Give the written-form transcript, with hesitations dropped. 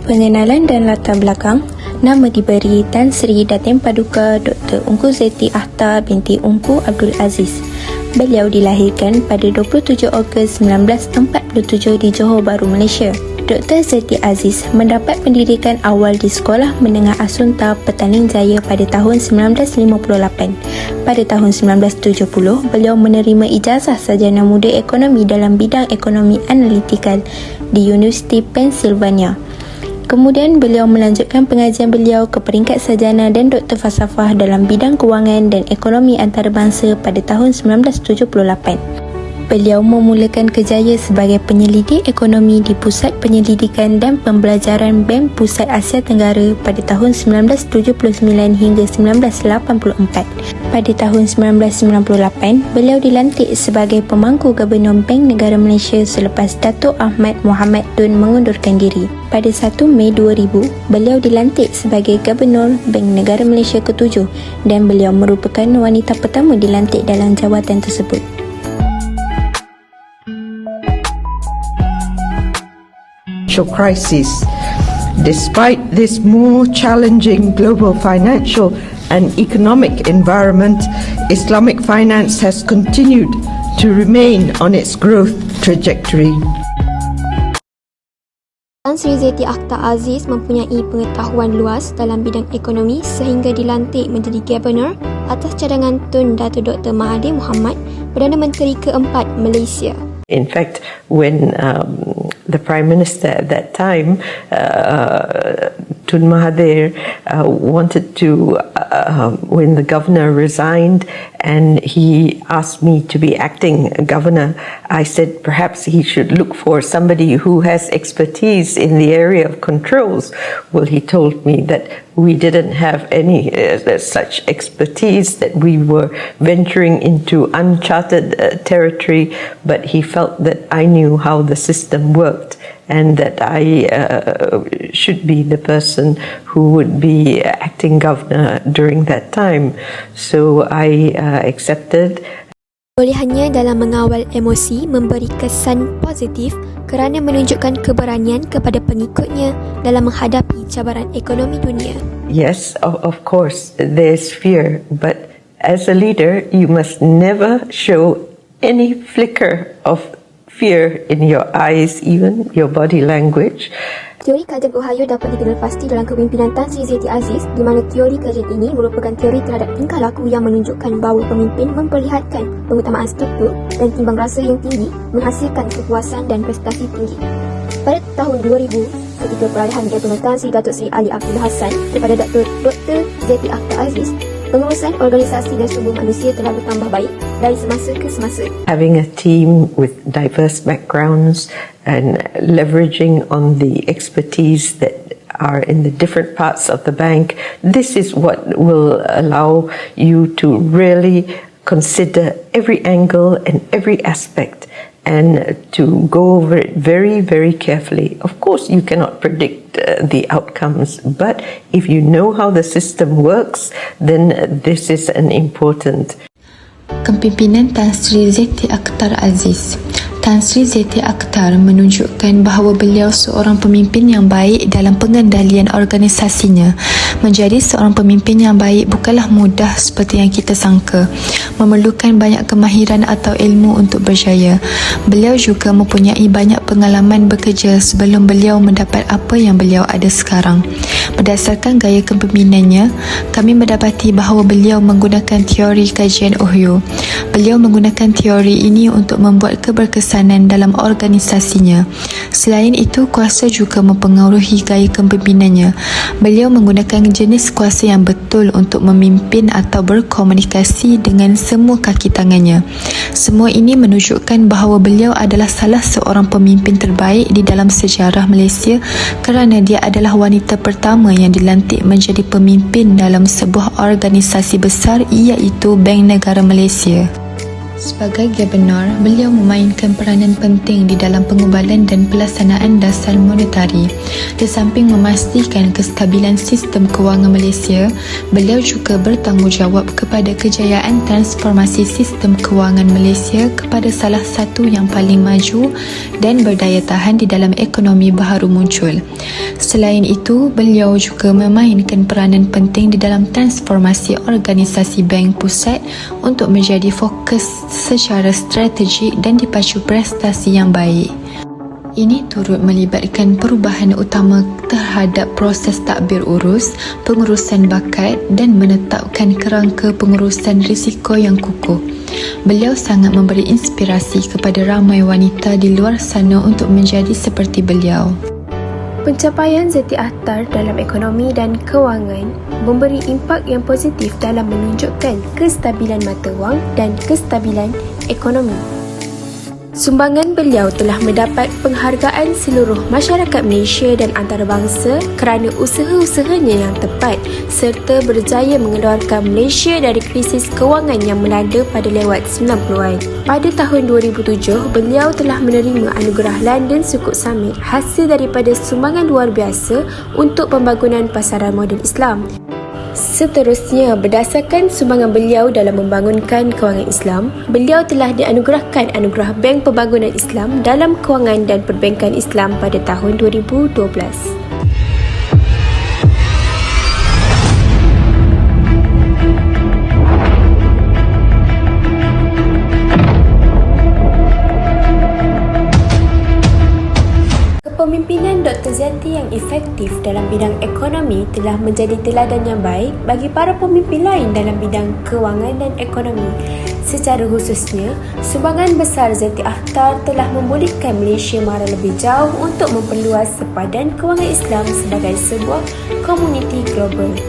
Pengenalan dan latar belakang. Nama diberi Tan Sri Datin Paduka Dr. Ungku Siti Akhtar binti Ungku Abdul Aziz. Beliau dilahirkan pada 27 Ogos 1947 di Johor Bahru, Malaysia. Dr. Siti Aziz mendapat pendidikan awal di Sekolah Menengah Assunta Petaling Jaya pada tahun 1958. Pada tahun 1970, beliau menerima ijazah sarjana muda ekonomi dalam bidang ekonomi analitikal di Universiti Pennsylvania. Kemudian beliau melanjutkan pengajian beliau ke peringkat sarjana dan doktor falsafah dalam bidang kewangan dan ekonomi antarabangsa pada tahun 1978. Beliau memulakan kerjaya sebagai penyelidik ekonomi di Pusat Penyelidikan dan Pembelajaran Bank Pusat Asia Tenggara pada tahun 1979 hingga 1984. Pada tahun 1998, beliau dilantik sebagai pemangku Gubernur Bank Negara Malaysia selepas Datuk Ahmad Mohamed Tun mengundurkan diri. Pada 1 Mei 2000, beliau dilantik sebagai Gubernur Bank Negara Malaysia ke-7 dan beliau merupakan wanita pertama dilantik dalam jawatan tersebut. Crisis. Despite this more challenging global financial and economic environment, Islamic finance has continued to remain on its growth trajectory. Tan Sri Zeti Akhtar Aziz mempunyai pengetahuan luas dalam bidang ekonomi sehingga dilantik menjadi Governor atas cadangan Tun Datuk Dr. Mahathir Mohamad, Perdana Menteri keempat Malaysia. In fact, when the Prime Minister at that time, Tun Mahathir, wanted to, when the Governor resigned and he asked me to be acting Governor, I said perhaps he should look for somebody who has expertise in the area of controls. Well, he told me that we didn't have any such expertise, that we were venturing into uncharted territory, but he felt that I knew how the system worked and that I should be the person who would be acting governor during that time. So I accepted. Kebolehannya dalam mengawal emosi memberi kesan positif kerana menunjukkan keberanian kepada pengikutnya dalam menghadapi cabaran ekonomi dunia. Yes, of course, there's fear, but as a leader, you must never show any flicker of fear in your eyes, even your body language. Teori kajian Ohio dapat dikenal pasti dalam kepimpinan Tan Sri Zeti Aziz, di mana teori kajian ini merupakan teori terhadap tingkah laku yang menunjukkan bahawa pemimpin memperlihatkan pengutamaan struktur dan timbang rasa yang tinggi menghasilkan kepuasan dan prestasi tinggi. Pada tahun 2000, ketika perolehan jabatan Sri Datuk Seri Ali Abdul Hassan kepada Dr. Zeti Akhtar Aziz, pengurusan organisasi dan sumber manusia telah bertambah baik dari semasa ke semasa. Having a team with diverse backgrounds and leveraging on the expertise that are in the different parts of the bank, this is what will allow you to really consider every angle and every aspect and to go over it very, very carefully. Of course, you cannot predict the outcomes, but if you know how the system works, then this is an important. Kepimpinan Tan Sri Zeti Akhtar Aziz. Tan Sri Zeti Akhtar menunjukkan bahawa beliau seorang pemimpin yang baik dalam pengendalian organisasinya. Menjadi seorang pemimpin yang baik bukanlah mudah seperti yang kita sangka. Memerlukan banyak kemahiran atau ilmu untuk berjaya. Beliau juga mempunyai banyak pengalaman bekerja sebelum beliau mendapat apa yang beliau ada sekarang. Berdasarkan gaya kepemimpinannya, kami mendapati bahawa beliau menggunakan teori kajian Ohio. Beliau menggunakan teori ini untuk membuat keberkesanan dalam organisasinya. Selain itu, kuasa juga mempengaruhi gaya kepemimpinannya. Beliau menggunakan jenis kuasa yang betul untuk memimpin atau berkomunikasi dengan semua kaki tangannya. Semua ini menunjukkan bahawa beliau adalah salah seorang pemimpin terbaik di dalam sejarah Malaysia kerana dia adalah wanita pertama yang dilantik menjadi pemimpin dalam sebuah organisasi besar iaitu Bank Negara Malaysia. Sebagai Gubernur, beliau memainkan peranan penting di dalam pengubalan dan pelaksanaan dasar monetari. Di samping memastikan kestabilan sistem kewangan Malaysia, beliau juga bertanggungjawab kepada kejayaan transformasi sistem kewangan Malaysia kepada salah satu yang paling maju dan berdaya tahan di dalam ekonomi baharu muncul. Selain itu, beliau juga memainkan peranan penting di dalam transformasi organisasi Bank Pusat untuk menjadi fokus secara strategik dan dipacu prestasi yang baik. Ini turut melibatkan perubahan utama terhadap proses tadbir urus, pengurusan bakat dan menetapkan kerangka pengurusan risiko yang kukuh. Beliau sangat memberi inspirasi kepada ramai wanita di luar sana untuk menjadi seperti beliau. Pencapaian Zeti Akhtar dalam ekonomi dan kewangan memberi impak yang positif dalam menunjukkan kestabilan mata wang dan kestabilan ekonomi. Sumbangan beliau telah mendapat penghargaan seluruh masyarakat Malaysia dan antarabangsa kerana usaha-usahanya yang tepat serta berjaya mengeluarkan Malaysia dari krisis kewangan yang melanda pada lewat 90-an. Pada tahun 2007, beliau telah menerima anugerah London Sukuk Summit hasil daripada sumbangan luar biasa untuk pembangunan pasaran moden Islam. Seterusnya, berdasarkan sumbangan beliau dalam membangunkan kewangan Islam, beliau telah dianugerahkan anugerah Bank Pembangunan Islam dalam Kewangan dan Perbankan Islam pada tahun 2012. Kepemimpinan Dr. Zeti yang efektif dalam bidang ekonomi telah menjadi teladan yang baik bagi para pemimpin lain dalam bidang kewangan dan ekonomi. Secara khususnya, sumbangan besar Zeti Akhtar telah membolehkan Malaysia mara lebih jauh untuk memperluas sepadan kewangan Islam sebagai sebuah komuniti global.